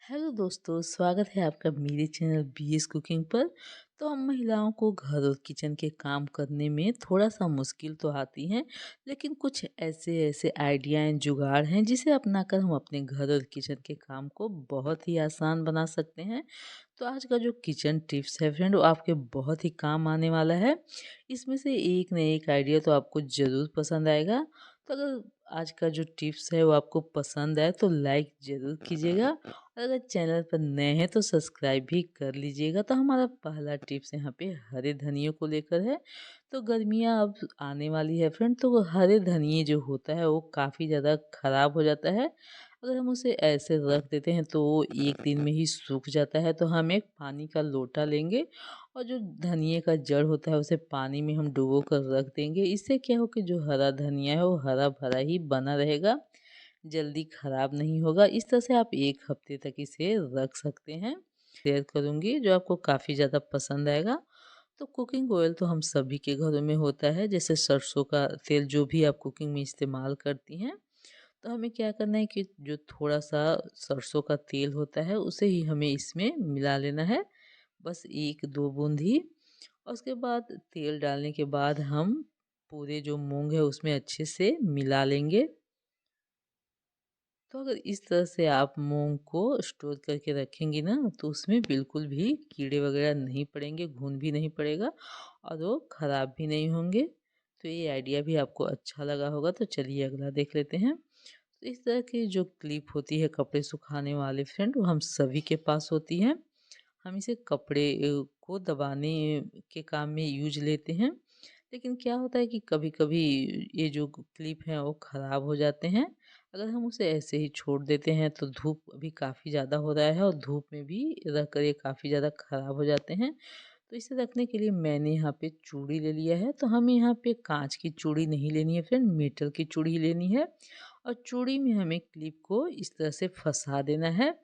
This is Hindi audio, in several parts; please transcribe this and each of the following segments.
हेलो दोस्तों, स्वागत है आपका मेरे चैनल बीएस कुकिंग पर। तो हम महिलाओं को घर और किचन के काम करने में थोड़ा सा मुश्किल तो आती हैं, लेकिन कुछ ऐसे ऐसे आइडिया एंड जुगाड़ हैं जिसे अपनाकर हम अपने घर और किचन के काम को बहुत ही आसान बना सकते हैं। तो आज का जो किचन टिप्स है फ्रेंड, वो आपके बहुत ही काम आने वाला है। इसमें से एक न एक आइडिया तो आपको ज़रूर पसंद आएगा। तो अगर आज का जो टिप्स है वो आपको पसंद आए तो लाइक ज़रूर कीजिएगा, और अगर चैनल पर नए हैं तो सब्सक्राइब भी कर लीजिएगा। तो हमारा पहला टिप्स यहाँ पे हरे धनिये को लेकर है। तो गर्मियाँ अब आने वाली है फ्रेंड, तो वो हरे धनिये जो होता है वो काफ़ी ज़्यादा ख़राब हो जाता है। अगर हम उसे ऐसे रख देते हैं तो वो एक दिन में ही सूख जाता है। तो हम एक पानी का लोटा लेंगे और जो धनिये का जड़ होता है उसे पानी में हम डुबो कर रख देंगे। इससे क्या हो कि जो हरा धनिया है वो हरा भरा ही बना रहेगा, जल्दी ख़राब नहीं होगा। इस तरह से आप 1 हफ़्ते तक इसे रख सकते हैं। शेयर करूँगी जो आपको काफ़ी ज़्यादा पसंद आएगा। तो कुकिंग ऑयल तो हम सभी के घरों में होता है, जैसे सरसों का तेल जो भी आप कुकिंग में इस्तेमाल करती हैं। तो हमें क्या करना है कि जो थोड़ा-सा सरसों का तेल होता है उसे ही हमें इसमें मिला लेना है, बस 1-2 बूँद ही। और उसके बाद तेल डालने के बाद हम पूरे जो मूँग है उसमें अच्छे से मिला लेंगे। तो अगर इस तरह से आप मूँग को स्टोर करके रखेंगी ना, तो उसमें बिल्कुल भी कीड़े वगैरह नहीं पड़ेंगे, घुन भी नहीं पड़ेगा और वो ख़राब भी नहीं होंगे। तो ये आइडिया भी आपको अच्छा लगा होगा। तो चलिए अगला देख लेते हैं। तो इस तरह की जो क्लिप होती है कपड़े सुखाने वाले फ्रेंड, वो हम सभी के पास होती है। हम इसे कपड़े को दबाने के काम में यूज लेते हैं। लेकिन क्या होता है कि कभी-कभी ये जो क्लिप हैं वो ख़राब हो जाते हैं। अगर हम उसे ऐसे ही छोड़ देते हैं तो धूप अभी काफ़ी ज़्यादा हो रहा है और धूप में भी रख कर ये काफ़ी ज़्यादा ख़राब हो जाते हैं। तो इसे रखने के लिए मैंने यहाँ पे चूड़ी ले लिया है। तो हमें यहाँ पे काँच की चूड़ी नहीं लेनी है फ्रेंड, मेटल की चूड़ी ही लेनी है। और चूड़ी में हमें क्लिप को इस तरह से फँसा देना है।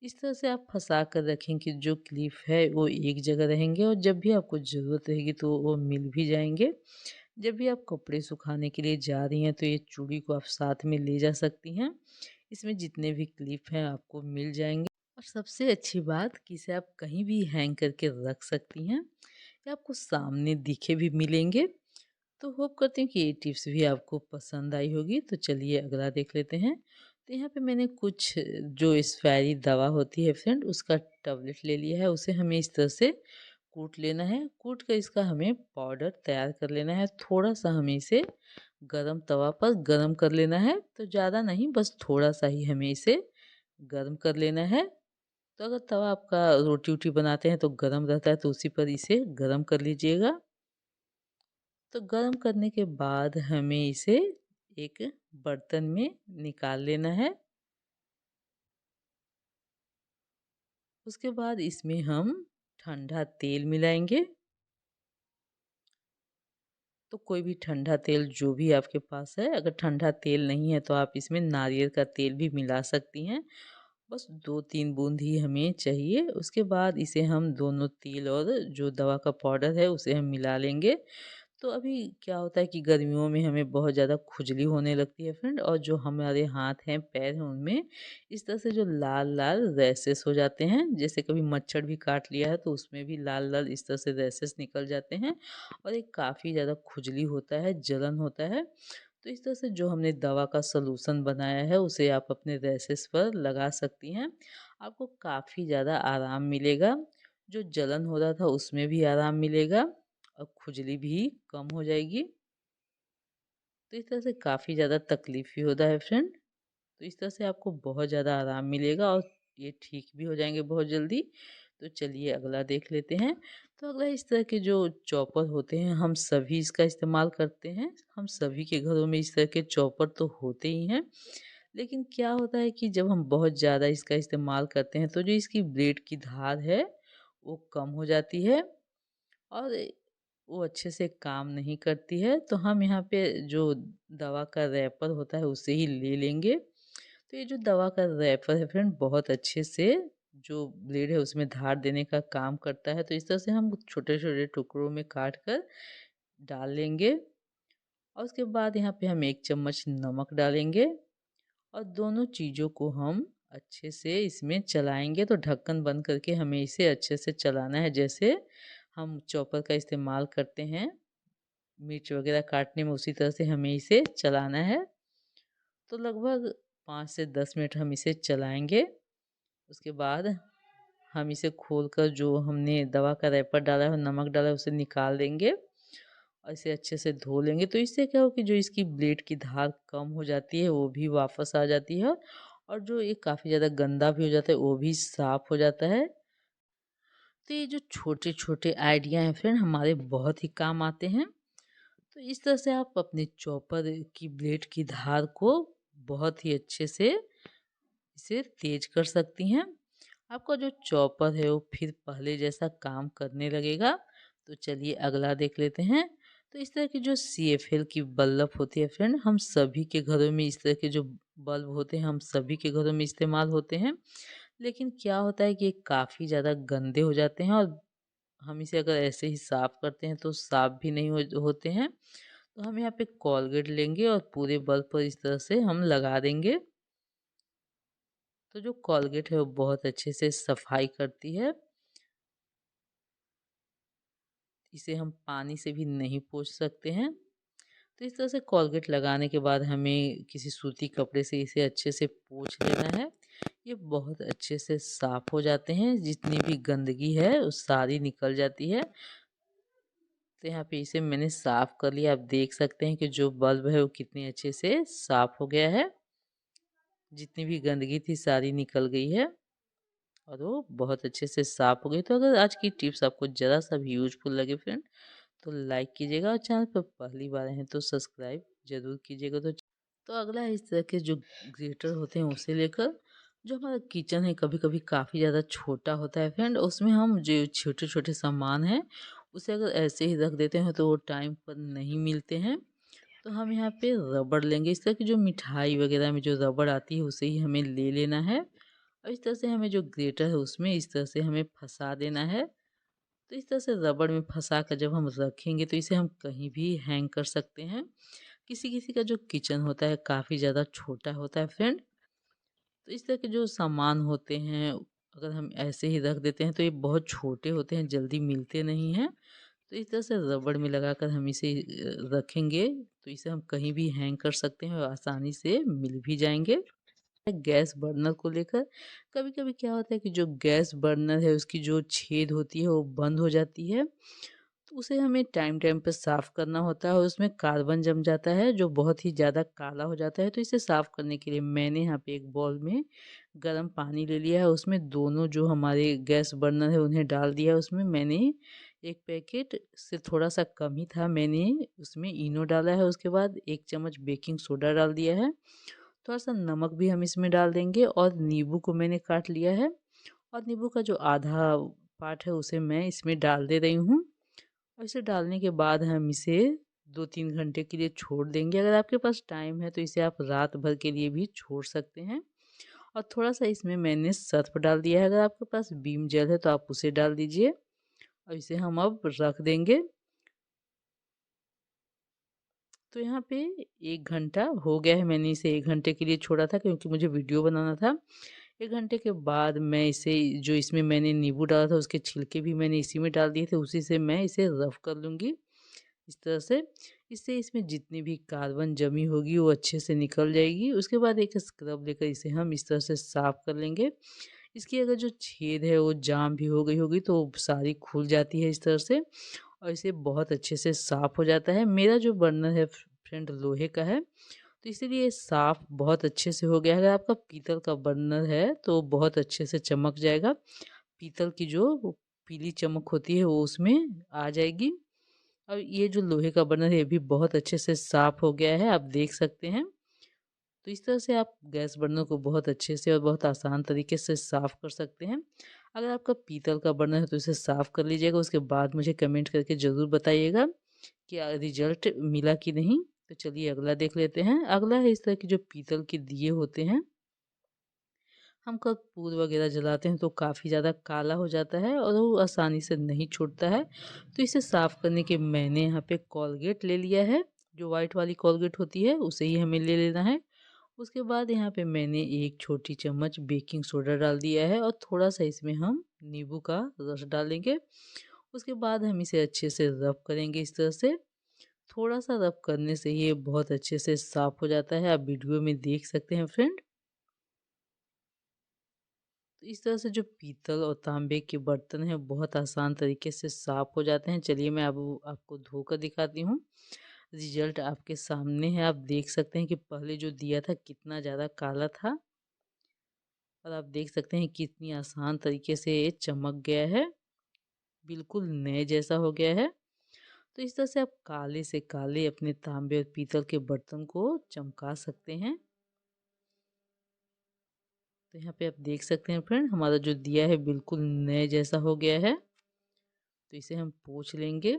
इस तरह से आप फँसा कर रखें कि जो क्लिप है वो एक जगह रहेंगे और जब भी आपको ज़रूरत रहेगी तो वो मिल भी जाएँगे। जब भी आप कपड़े सुखाने के लिए जा रही हैं तो ये चूड़ी को आप साथ में ले जा सकती हैं। इसमें जितने भी क्लिप हैं आपको मिल जाएँगे। और सबसे अच्छी बात कि इसे आप कहीं भी हैंग करके रख सकती हैं। ये आपको सामने दिखे भी मिलेंगे। तो होप करती हूँ कि ये टिप्स भी आपको पसंद आई होगी। तो चलिए अगला देख लेते हैं। तो यहाँ पे मैंने कुछ जो एक्सपायरी दवा होती है फ्रेंड, उसका टैबलेट ले लिया है। उसे हमें इस तरह से कूट लेना है। कूट कर इसका हमें पाउडर तैयार कर लेना है। थोड़ा-सा हमें इसे गरम तवा पर गरम कर लेना है। तो ज़्यादा नहीं, बस थोड़ा-सा ही हमें इसे गरम कर लेना है। तो अगर तवा आपका रोटी-वोटी बनाते हैं तो गरम रहता है तो उसी पर इसे गरम कर लीजिएगा। तो गर्म करने के बाद हमें इसे एक बर्तन में निकाल लेना है। उसके बाद इसमें हम ठंडा तेल मिलाएँगे। तो कोई भी ठंडा तेल जो भी आपके पास है, अगर ठंडा तेल नहीं है तो आप इसमें नारियल का तेल भी मिला सकती हैं। बस 2-3 बूँद ही हमें चाहिए। उसके बाद इसे हम दोनों तेल और जो दवा का पाउडर है उसे हम मिला लेंगे। तो अभी क्या होता है कि गर्मियों में हमें बहुत ज़्यादा खुजली होने लगती है फ्रेंड, और जो हमारे हाथ हैं, पैर हैं, उनमें इस तरह से जो लाल-लाल रैशेस हो जाते हैं, जैसे कभी मच्छर भी काट लिया है तो उसमें भी लाल-लाल इस तरह से रैशेस निकल जाते हैं और एक काफ़ी ज़्यादा खुजली होता है, जलन होता है। तो इस तरह से जो हमने दवा का सॉल्यूशन बनाया है उसे आप अपने रैशेस पर लगा सकती हैं। आपको काफ़ी ज़्यादा आराम मिलेगा। जो जलन हो रहा था उसमें भी आराम मिलेगा और खुजली भी कम हो जाएगी। तो इस तरह से काफ़ी ज़्यादा तकलीफ़ भी होता है फ्रेंड। तो इस तरह से आपको बहुत ज़्यादा आराम मिलेगा और ये ठीक भी हो जाएँगे बहुत जल्दी। तो चलिए अगला देख लेते हैं। तो अगला इस तरह के जो चॉपर होते हैं, हम सभी इसका इस्तेमाल करते हैं। हम सभी के घरों में इस तरह के चॉपर तो होते ही हैं। लेकिन क्या होता है कि जब हम बहुत ज़्यादा इसका इस्तेमाल करते हैं तो जो इसकी ब्लेड की धार है वो कम हो जाती है और वो अच्छे से काम नहीं करती है। तो हम यहाँ पे जो दवा का रैपर होता है उसे ही ले लेंगे। तो ये जो दवा का रैपर है फ्रेंड, बहुत अच्छे से जो ब्लेड है उसमें धार देने का काम करता है। तो इस तरह से हम छोटे-छोटे टुकड़ों में काट कर डाल लेंगे और उसके बाद यहाँ पे हम 1 चम्मच नमक डालेंगे और दोनों चीज़ों को हम अच्छे से इसमें चलाएँगे, तो ढक्कन बंद करके हमें इसे अच्छे से चलाना है। जैसे हम चॉपर का इस्तेमाल करते हैं मिर्च वग़ैरह काटने में, उसी तरह से हमें इसे चलाना है। तो लगभग 5 से 10 मिनट हम इसे चलाएँगे। उसके बाद हम इसे खोलकर जो हमने दवा का रैपर डाला है और नमक डाला है उसे निकाल देंगे और इसे अच्छे से धो लेंगे। तो इससे क्या हो कि जो इसकी ब्लेड की धार कम हो जाती है वो भी वापस आ जाती है और जो ये काफ़ी ज़्यादा गंदा भी हो जाता है वो भी साफ़ हो जाता है। तो ये जो छोटे-छोटे आइडिया हैं फ्रेंड हमारे बहुत ही काम आते हैं। तो इस तरह से आप अपने चॉपर की ब्लेड की धार को बहुत ही अच्छे से इसे तेज कर सकती हैं। आपका जो चॉपर है वो फिर पहले जैसा काम करने लगेगा। तो चलिए अगला देख लेते हैं। तो इस तरह की जो CFL की बल्ब होती है फ्रेंड, हम सभी के घरों में इस तरह के जो बल्ब होते हैं हम सभी के घरों में इस्तेमाल होते हैं। लेकिन क्या होता है कि ये काफ़ी ज़्यादा गंदे हो जाते हैं और हम इसे अगर ऐसे ही साफ़ करते हैं तो साफ़ भी नहीं होते हैं। तो हम यहाँ पे कोलगेट लेंगे और पूरे बल्ब पर इस तरह से हम लगा देंगे। तो जो कोलगेट है वो बहुत अच्छे से सफाई करती है। इसे हम पानी से भी नहीं पोंछ सकते हैं। तो इस तरह से कोलगेट लगाने के बाद हमें किसी सूती कपड़े से इसे अच्छे से पोंछ लेना है। ये बहुत अच्छे से साफ़ हो जाते हैं, जितनी भी गंदगी है वो सारी निकल जाती है। तो यहाँ पे इसे मैंने साफ़ कर लिया। आप देख सकते हैं कि जो बल्ब है वो कितने अच्छे से साफ़ हो गया है। जितनी भी गंदगी थी सारी निकल गई है और वो बहुत अच्छे से साफ़ हो गई। तो अगर आज की टिप्स आपको ज़रा सा भी यूज़फुल लगे फ्रेंड, तो लाइक कीजिएगा और चैनल पर पहली बार आए हैं तो सब्सक्राइब ज़रूर कीजिएगा। तो अगला है इस तरह के जो ग्रेटर होते हैं उसे लेकर, जो हमारा किचन है कभी-कभी काफ़ी ज़्यादा छोटा होता है फ्रेंड, उसमें हम जो छोटे-छोटे सामान हैं उसे अगर ऐसे ही रख देते हैं तो वो टाइम पर नहीं मिलते हैं। तो हम यहाँ पे रबड़ लेंगे। इस तरह की जो मिठाई वगैरह में जो रबड़ आती है उसे ही हमें ले लेना है और इस तरह से हमें जो ग्रेटर है उसमें इस तरह से हमें फँसा देना है। तो इस तरह से रबड़ में फँसा कर जब हम रखेंगे तो इसे हम कहीं भी हैंग कर सकते हैं। किसी-किसी का जो किचन होता है काफ़ी ज़्यादा छोटा होता है फ्रेंड, तो इस तरह के जो सामान होते हैं अगर हम ऐसे ही रख देते हैं तो ये बहुत छोटे होते हैं, जल्दी मिलते नहीं हैं। तो इस तरह से रबड़ में लगाकर हम इसे रखेंगे तो इसे हम कहीं भी हैंग कर सकते हैं और आसानी से मिल भी जाएँगे। गैस बर्नर को लेकर कभी-कभी क्या होता है कि जो गैस बर्नर है उसकी जो छेद होती है वो बंद हो जाती है। तो उसे हमें टाइम टाइम पे साफ़ करना होता है और उसमें कार्बन जम जाता है जो बहुत ही ज़्यादा काला हो जाता है। तो इसे साफ़ करने के लिए मैंने यहाँ पे एक बाउल में गर्म पानी ले लिया है, उसमें दोनों जो हमारे गैस बर्नर है उन्हें डाल दिया है। उसमें मैंने 1 पैकेट से थोड़ा-सा कम ही था, मैंने उसमें इनो डाला है। उसके बाद 1 चम्मच बेकिंग सोडा डाल दिया है। थोड़ा-सा नमक भी हम इसमें डाल देंगे और नींबू को मैंने काट लिया है और नींबू का जो आधा पार्ट है उसे मैं इसमें डाल दे रही हूँ। और इसे डालने के बाद हम इसे 2-3 घंटे के लिए छोड़ देंगे। अगर आपके पास टाइम है तो इसे आप रात भर के लिए भी छोड़ सकते हैं। और थोड़ा-सा इसमें मैंने सर्फ़ डाल दिया है, अगर आपके पास विम जेल है तो आप उसे डाल दीजिए और इसे हम अब रख देंगे। तो यहाँ पे 1 घंटा हो गया है, मैंने इसे 1 घंटे के लिए छोड़ा था क्योंकि मुझे वीडियो बनाना था। 1 घंटे के बाद मैं इसे जो इसमें मैंने नींबू डाला था उसके छिलके भी मैंने इसी में डाल दिए थे, उसी से मैं इसे रफ़ कर लूँगी इस तरह से। इससे इसमें जितनी भी कार्बन जमी होगी वो अच्छे से निकल जाएगी। उसके बाद एक स्क्रब लेकर इसे हम इस तरह से साफ़ कर लेंगे। इसकी अगर जो छेद है वो जाम भी हो गई होगी तो सारी खुल जाती है इस तरह से और इसे बहुत अच्छे से साफ़ हो जाता है। मेरा जो बर्नर है फ्रेंड लोहे का है, तो इसीलिए साफ़ बहुत अच्छे से हो गया है। अगर आपका पीतल का बर्नर है तो बहुत अच्छे से चमक जाएगा। पीतल की जो वो पीली चमक होती है वो उसमें आ जाएगी। और ये जो लोहे का बर्नर है ये भी बहुत अच्छे से साफ़ हो गया है, आप देख सकते हैं। तो इस तरह से आप गैस बर्नर को बहुत अच्छे से और बहुत आसान तरीके से साफ़ कर सकते हैं। अगर आपका पीतल का बर्नर है तो इसे साफ़ कर लीजिएगा, उसके बाद मुझे कमेंट करके ज़रूर बताइएगा कि रिज़ल्ट मिला कि नहीं। तो चलिए अगला देख लेते हैं। अगला है इस तरह की जो पीतल के दिए होते हैं, हम कपूर वगैरह जलाते हैं तो काफ़ी ज़्यादा काला हो जाता है और वो आसानी से नहीं छूटता है। तो इसे साफ़ करने के मैंने यहाँ पे कोलगेट ले लिया है, जो वाइट वाली कोलगेट होती है उसे ही हमें ले लेना है। उसके बाद यहाँ पे मैंने 1 छोटी चम्मच बेकिंग सोडा डाल दिया है और थोड़ा-सा इसमें हम नींबू का रस डालेंगे। उसके बाद हम इसे अच्छे से रब करेंगे इस तरह से। थोड़ा-सा रब करने से ये बहुत अच्छे से साफ़ हो जाता है, आप वीडियो में देख सकते हैं फ्रेंड। तो इस तरह से जो पीतल और तांबे के बर्तन हैं बहुत आसान तरीके से साफ़ हो जाते हैं। चलिए मैं अब आपको धोकर दिखाती हूँ। रिज़ल्ट आपके सामने है, आप देख सकते हैं कि पहले जो दिया था कितना ज़्यादा काला था और आप देख सकते हैं कितनी आसान तरीके से ये चमक गया है, बिल्कुल नए जैसा हो गया है। तो इस तरह से आप काले से काले अपने तांबे और पीतल के बर्तन को चमका सकते हैं। तो यहाँ पे आप देख सकते हैं फ्रेंड, हमारा जो दिया है बिल्कुल नए जैसा हो गया है। तो इसे हम पोंछ लेंगे।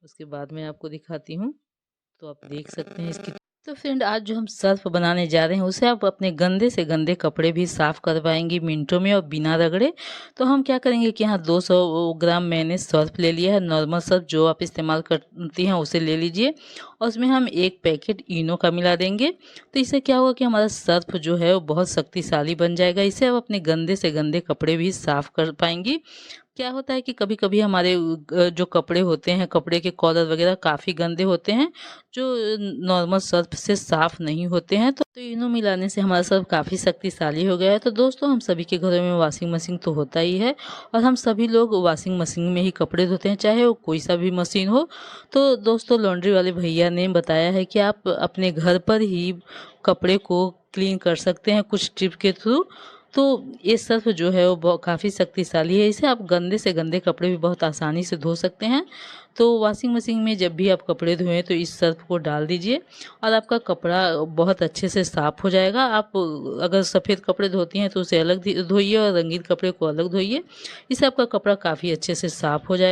उसके बाद मैं आपको दिखाती हूँ। तो आप देख सकते हैं इसकी। तो फ्रेंड, आज जो हम सर्फ बनाने जा रहे हैं उसे आप अपने गंदे से गंदे कपड़े भी साफ़ कर पाएंगी मिनटों में और बिना रगड़े। तो हम क्या करेंगे कि यहाँ 200 ग्राम मैंने सर्फ ले लिया है। नॉर्मल सर्फ जो आप इस्तेमाल करती हैं उसे ले लीजिए और उसमें हम 1 पैकेट इनो का मिला देंगे। तो इससे क्या होगा कि हमारा सर्फ जो है वो बहुत शक्तिशाली बन जाएगा। इससे आप अपने गंदे से गंदे कपड़े भी साफ़ कर पाएंगी। क्या होता है कि कभी-कभी हमारे जो कपड़े होते हैं, कपड़े के कॉलर वगैरह काफ़ी गंदे होते हैं, जो नॉर्मल सर्फ से साफ़ नहीं होते हैं। तो इनो मिलाने से हमारा सर्फ काफ़ी शक्तिशाली हो गया है। तो दोस्तों, हम सभी के घरों में वॉशिंग मशीन तो होता ही है और हम सभी लोग वॉशिंग मशीन में ही कपड़े धोते हैं, चाहे वो कोई सा भी मशीन हो। तो दोस्तों, लॉन्ड्री वाले भैया ने बताया है कि आप अपने घर पर ही कपड़े को क्लीन कर सकते हैं कुछ टिप के थ्रू। तो ये सर्फ जो है वो काफ़ी शक्तिशाली है। इसे आप गंदे से गंदे कपड़े भी बहुत आसानी से धो सकते हैं। तो वॉशिंग मशीन में जब भी आप कपड़े धोएं तो इस सर्फ को डाल दीजिए और आपका कपड़ा बहुत अच्छे से साफ़ हो जाएगा। आप अगर सफ़ेद कपड़े धोती हैं तो उसे अलग धोइए और रंगीन कपड़े को अलग धोइए। इससे आपका कपड़ा काफ़ी अच्छे से साफ़ हो जाएगा।